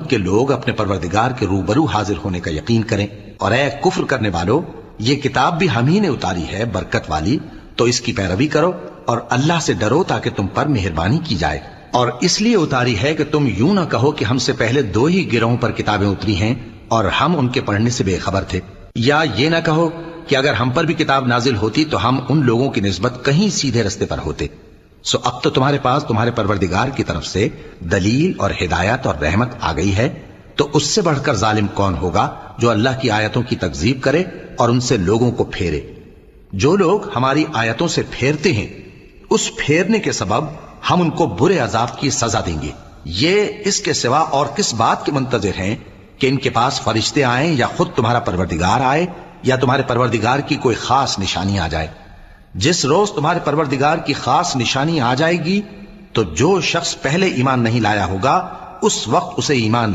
کہ لوگ اپنے پروردگار کے روبرو حاضر ہونے کا یقین کریں، اور اے کفر کرنے والو، یہ کتاب بھی ہم ہی نے اتاری ہے برکت والی، تو اس کی پیروی کرو اور اللہ سے ڈرو تاکہ تم پر مہربانی کی جائے۔ اور اس لیے اتاری ہے کہ تم یوں نہ کہو کہ ہم سے پہلے 2 ہی گروہوں پر کتابیں اتری ہیں اور ہم ان کے پڑھنے سے بے خبر تھے، یا یہ نہ کہو کہ اگر ہم پر بھی کتاب نازل ہوتی تو ہم ان لوگوں کی نسبت کہیں سیدھے رستے پر ہوتے۔ سو اب تو تمہارے پاس تمہارے پروردگار کی طرف سے دلیل اور ہدایت اور رحمت آ گئی ہے، تو اس سے بڑھ کر ظالم کون ہوگا جو اللہ کی آیتوں کی تکذیب کرے اور ان سے لوگوں کو پھیرے۔ جو لوگ ہماری آیتوں سے پھیرتے ہیں، اس پھیرنے کے سبب ہم ان کو برے عذاب کی سزا دیں گے۔ یہ اس کے سوا اور کس بات کے منتظر ہیں کہ ان کے پاس فرشتے آئیں یا خود تمہارا پروردگار آئے یا تمہارے پروردگار کی کوئی خاص نشانی آ جائے؟ جس روز تمہارے پروردگار کی خاص نشانی آ جائے گی تو جو شخص پہلے ایمان نہیں لایا ہوگا اس وقت اسے ایمان